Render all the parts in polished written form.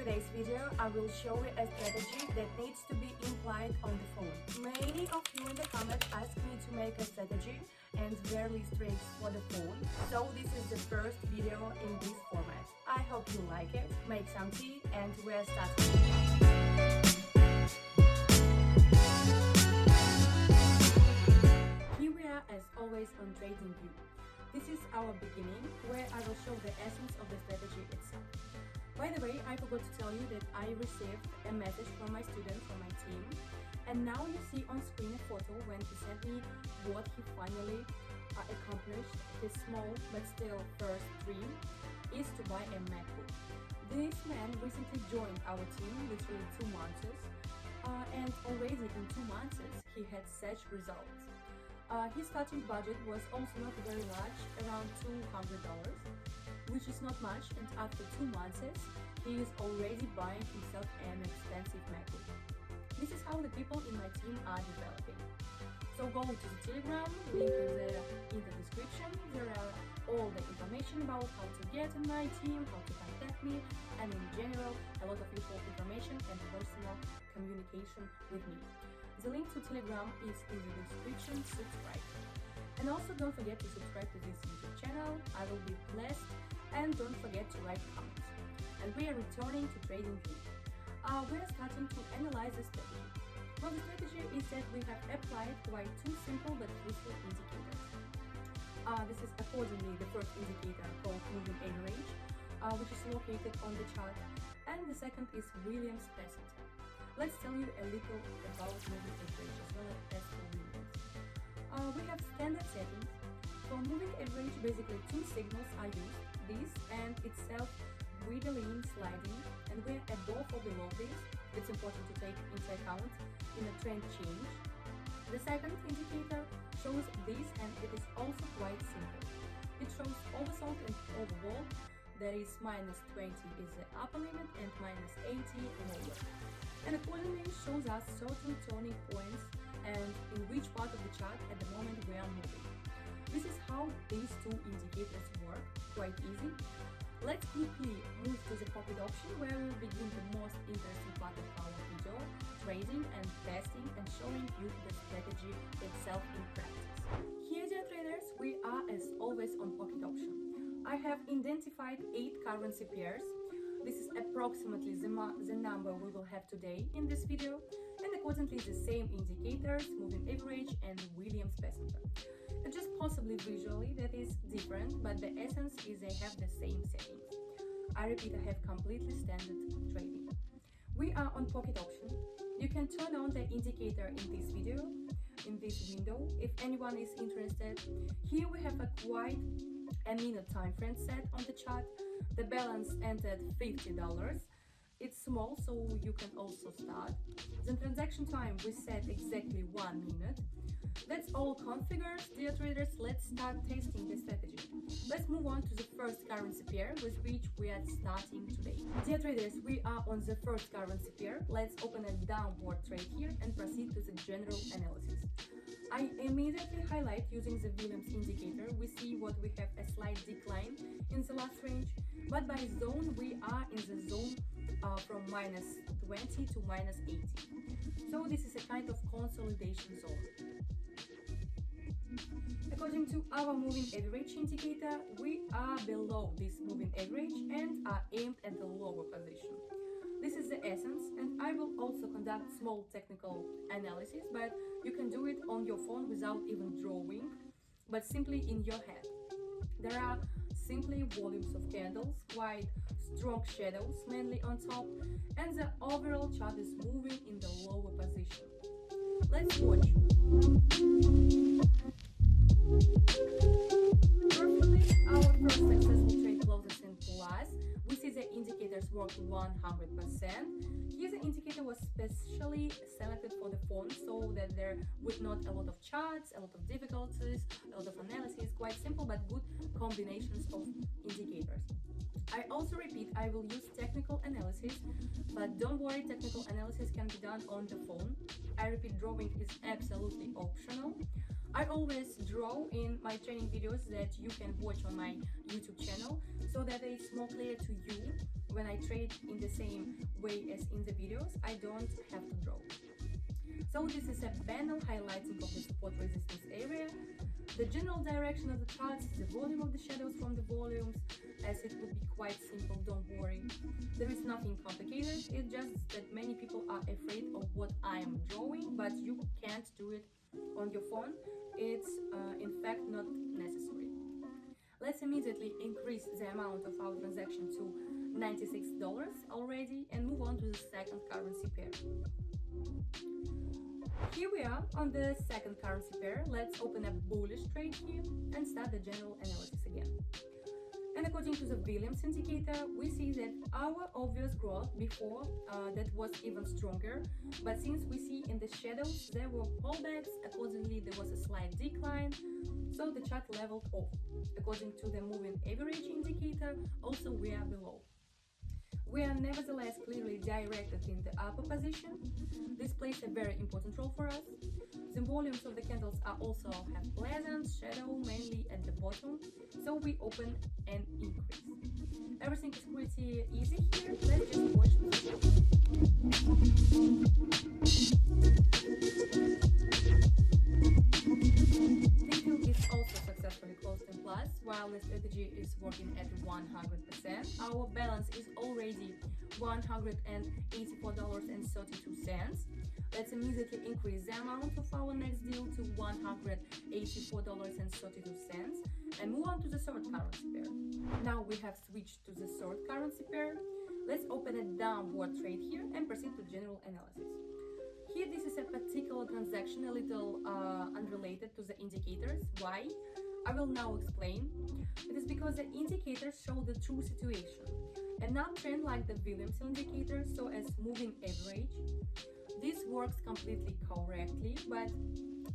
today's video, I will show you a strategy that needs to be implied on the phone. Many of you in the comments asked me to make a strategy and barely tricks for the phone, so this is the first video in this format. I hope you like it, make some tea, and we're starting. Here we are as always on TradingView. This is our beginning, where I will show the essence of the strategy itself. By the way, I forgot to tell you that I received a message from my student, from my team, and now you see on screen a photo when he sent me what he finally accomplished. His small but still first dream is to buy a MacBook. This man recently joined our team literally 2 months, and already in 2 months he had such results. His starting budget was also not very large, around $200, which is not much, and after 2 months he is already buying himself an expensive MacBook. This is how the people in my team are developing. So go to the Telegram, link is in the description. There are all the information about how to get in my team, how to contact me, and in general a lot of useful information and personal communication with me. The link to Telegram is in the description. Subscribe. And also don't forget to subscribe to this YouTube channel. I will be blessed. And don't forget to write comments. And we are returning to TradingView. We are starting to analyze the strategy. Well, the strategy is that we have applied quite 2 simple but useful indicators. This is accordingly the first indicator called moving average, which is located on the chart, and the second is Williams percentile. Let's tell you a little about moving average as well as for Williams. We have standard settings. For moving average, basically 2 signals are used, this and itself with a line sliding, and we're above or below this. It's important to take into account in a trend change. The second indicator shows this, and it is also quite simple. It shows oversold and overbought. There is -20 is the upper limit and -80 lower. And accordingly shows us certain turning points and in which part of the chart at the moment we are moving. This is how these 2 indicators work, quite easy. Let's quickly move to the pocket option, where we will begin the most interesting part of our video, trading and testing and showing you the strategy itself in practice. Here, dear traders, we are as always on pocket option. I have identified 8 currency pairs. This is approximately the number we will have today in this video, and accordingly the same indicators, moving average and Williams percentile. Just possibly visually that is different, but the essence is they have the same settings. I repeat, I have completely standard trading. We are on pocket option. You can turn on the indicator in this video, in this window, if anyone is interested. Here we have a quite a minute time frame set on the chart. The balance entered $50. It's small, so you can also start. The transaction time we set exactly 1 minute. That's all configured, dear traders. Let's start testing the strategy. Let's move on to the first currency pair with which we are starting today. Dear traders, we are on the first currency pair. Let's open a downward trade here and proceed to the general analysis. I immediately highlight using the Williams indicator. We see what we have a slight decline in the last range, but by zone we are in the zone from -20 to -80. So this is a kind of consolidation zone. According to our moving average indicator, we are below this moving average and are aimed at the lower position. This is the essence, and I will also conduct small technical analysis, but you can do it on your phone without even drawing, but simply in your head. There are simply volumes of candles, quite strong shadows, mainly on top, and the overall chart is moving in the lower position. Let's watch. Perfectly, our first successful trade closes in plus. We see the indicators working 100%. Here the indicator was specially selected for the phone so that there would not a lot of charts, a lot of difficulties, a lot of analysis, quite simple but good combinations of indicators. I also repeat, I will use technical analysis, but don't worry, technical analysis can be done on the phone. I repeat, drawing is absolutely optional. I always draw in my training videos that you can watch on my YouTube channel, so that it's more clear to you when I trade in the same way as in the videos, I don't have to draw. So this is a banal highlighting of the support resistance area, the general direction of the charts, the volume of the shadows from the volumes, as it would be quite simple, don't worry. There is nothing complicated, it's just that many people are afraid of what I am drawing, but you can't do it on your phone. It's in fact not necessary. Let's immediately increase the amount of our transaction to $96 already and move on to the second currency pair. Here we are on the second currency pair. Let's open a bullish trade here and start the general analysis again. And according to the Williams indicator, we see that our obvious growth before that was even stronger, but since we see in the shadows there were pullbacks, accordingly there was a slight decline, so the chart leveled off. According to the moving average indicator, also we are below. We are nevertheless clearly directed in the upper position. This plays a very important role for us. The volumes of the candles are also have pleasant shadow, mainly at the bottom, so we open and increase. Everything is pretty easy here. Let's just watch this. TradingView is also successfully closed in plus, while the strategy is working at 100%. Our balance is already $184.32. Let's immediately increase the amount of our next deal to $184.32 and move on to the third currency pair. Now we have switched to the third currency pair. Let's open a downward trade here and proceed to general analysis. Here this is a particular transaction a little unrelated to the indicators. Why? I will now explain. It is because the indicators show the true situation. An uptrend like the Williams indicator, so as moving average. This works completely correctly, but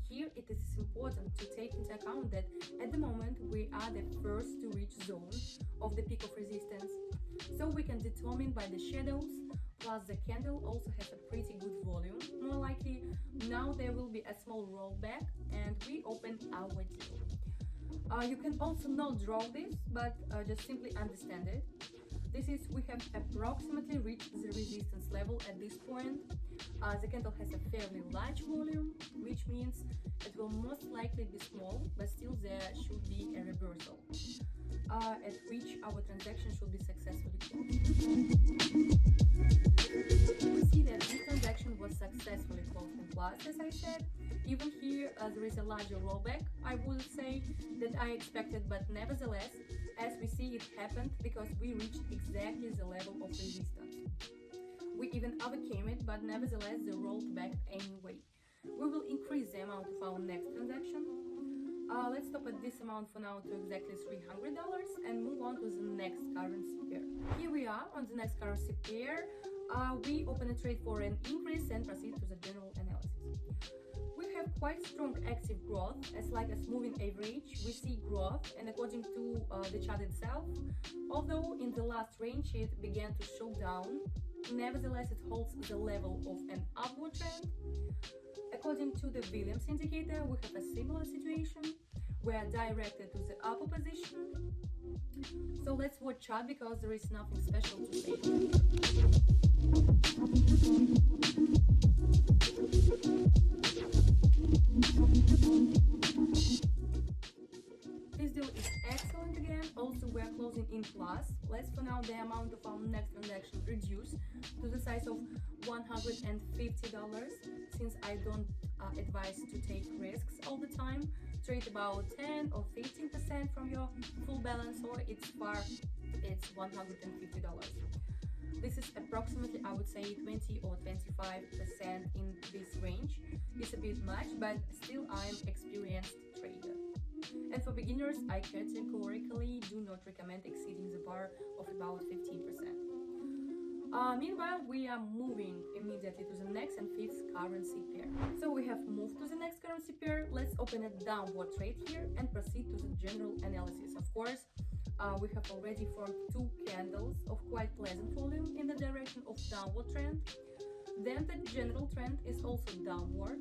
here it is important to take into account that at the moment we are the first to reach zone of the peak of resistance, so we can determine by the shadows, plus the candle also has a pretty good volume. More likely now there will be a small rollback and we open our deal. You can also not draw this, but just simply understand it. This is, we have approximately reached the resistance level at this point. The candle has a fairly large volume, which means it will most likely be small, but still there should be a reversal, at which our transaction should be successfully closed. We see that this transaction was successfully closed in plus, as I said. Even here there is a larger rollback, I would say, that I expected, but nevertheless, as we see, it happened because we reached exactly the level of resistance. We even overcame it, but nevertheless they rolled back anyway. We will increase the amount of our next transaction. Let's stop at this amount for now to exactly $300 and move on to the next currency pair. Here we are on the next currency pair. We open a trade for an increase and proceed to the general analysis. We have quite strong active growth, as like as moving average, we see growth, and according to the chart itself, although in the last range it began to show down, nevertheless it holds the level of an upward trend. According to the Williams indicator, we have a similar situation. We are directed to the upper position. So let's watch chart because there is nothing special to say. This deal is excellent again. Also, we are closing in plus. Let's for now the amount of our next transaction reduce to the size of $150, since I don't advise to take risks all the time. Trade about 10 or 15% from your full balance, or it's $150. This is approximately, I would say, 20 or 25% in this range. It's a bit much, but still I'm experienced trader. And for beginners, I categorically do not recommend exceeding the bar of about 15%. Meanwhile, we are moving immediately to the next and fifth currency pair. So we have moved to the next currency pair. Let's open a downward trade here and proceed to the general analysis. Of course, we have already formed two candles of quite pleasant volume in the direction of downward trend. Then the general trend is also downward.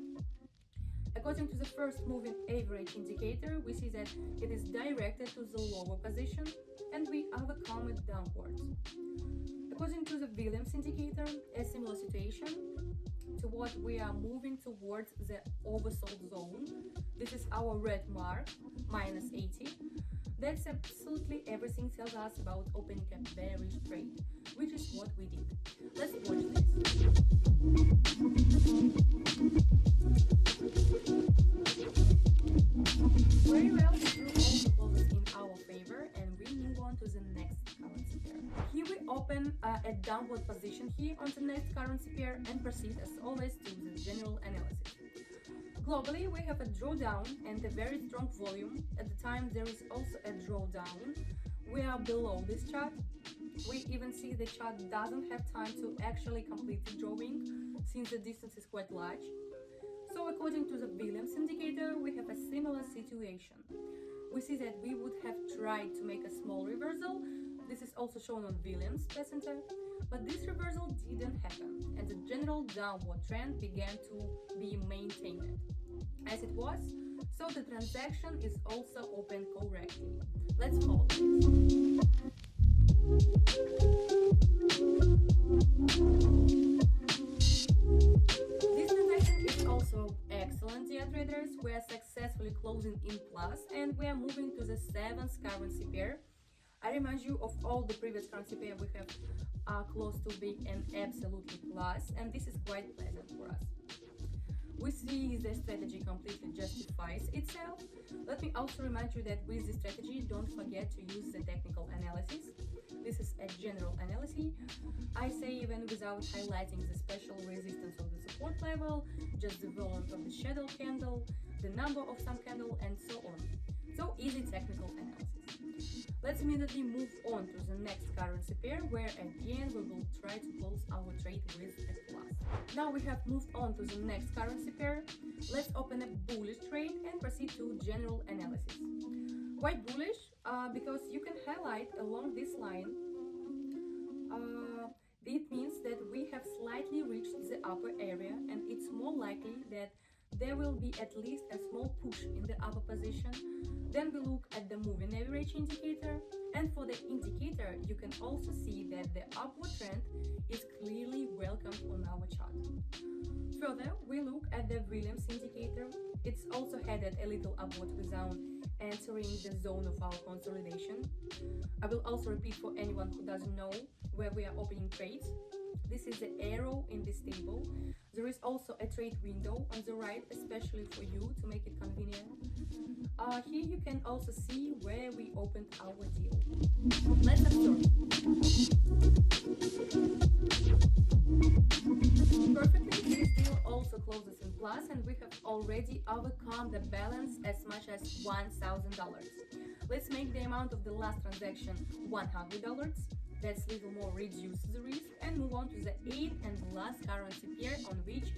According to the first moving average indicator, we see that it is directed to the lower position and we overcome it downwards. According to the Williams indicator, a similar situation to what we are moving towards the oversold zone. This is our red mark, minus 80. That's absolutely everything tells us about opening a bearish trade, which is what we did. Let's watch this. Very well, the group also closes in our favor, and we move on to the next currency pair. Here we open a downward position here on the next currency pair and proceed as always to the general analysis. Globally, we have a drawdown and a very strong volume. At the time, there is also a drawdown. We are below this chart. We even see the chart doesn't have time to actually complete the drawing since the distance is quite large. So according to the Williams indicator, we have a similar situation. We see that we would have tried to make a small reversal. This is also shown on Williams Center, but this reversal didn't happen, and the general downward trend began to be maintained as it was, so the transaction is also opened correctly. Let's follow this. This transaction is also excellent, dear traders. We are successfully closing in plus, and we are moving to the 7th currency pair. I remind you of all the previous currency pair we have close to being an absolutely plus, and this is quite pleasant for us. We see the strategy completely justifies itself. Let me also remind you that with this strategy, don't forget to use the technical analysis. This is a general analysis. I say even without highlighting the special resistance of the support level, just the volume of the shadow candle, the number of some candle, and so on. So easy technical analysis. Let's immediately move on to the next currency pair, where again we will try to close our trade with a plus. Now we have moved on to the next currency pair. Let's open a bullish trade and proceed to general analysis. Why bullish? Because you can highlight along this line. It means that we have slightly reached the upper area, and it's more likely that there will be at least a small push in the upper position. Then we look at the moving average indicator, and for the indicator you can also see that the upward trend is clearly welcomed on our chart. Further, we look at the Williams indicator. It's also headed a little upward without entering the zone of our consolidation. I will also repeat for anyone who doesn't know where we are opening trades. This is the arrow in this table. There is also a trade window on the right, especially for you to make it convenient. Here you can also see where we opened our deal. Let's observe. Perfectly, this deal also closes in plus, and we have already overcome the balance as much as $1,000. Let's make the amount of the last transaction $100. Let's little more reduce the risk and move on to the 8th and last currency pair on which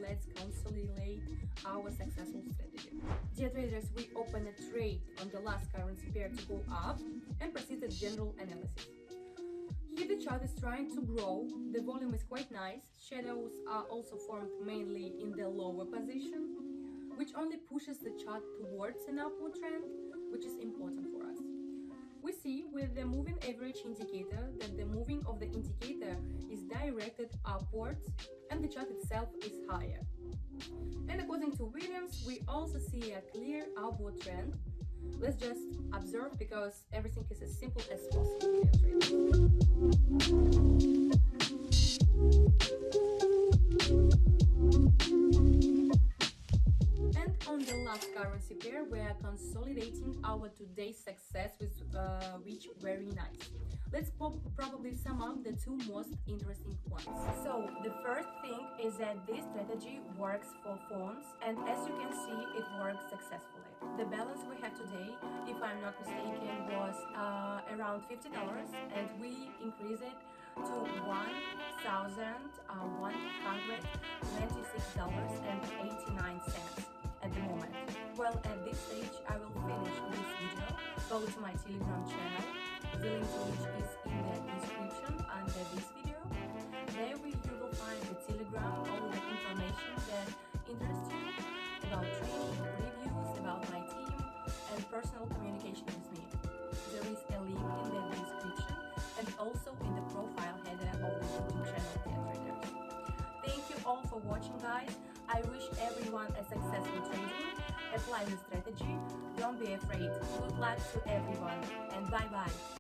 let's consolidate our successful strategy. Dear traders, we open a trade on the last currency pair to go up and proceed to general analysis. Here the chart is trying to grow, the volume is quite nice, shadows are also formed mainly in the lower position, which only pushes the chart towards an upward trend, which is important for us. We see with the moving average indicator that the moving of the indicator is directed upwards and the chart itself is higher. And according to Williams, we also see a clear upward trend. Let's just observe because everything is as simple as possible. And on the last currency pair, we are consolidating our today's success, which very nice. Let's probably sum up the two most interesting points. So the first thing is that this strategy works for phones, and as you can see, it works successfully. The balance we have today, if I'm not mistaken, was around $50, and we increased it to $1,126.89 at the moment. Well, at this stage, I will finish this video. Go to my Telegram channel, the link to which is in the description under this video. There you will find the Telegram, all the information that interests you about training, reviews, about my team, and personal communication with me. There is a link in the description and also in the profile for watching, guys. I wish everyone a successful trading. Apply the strategy. Don't be afraid. Good luck to everyone and bye bye.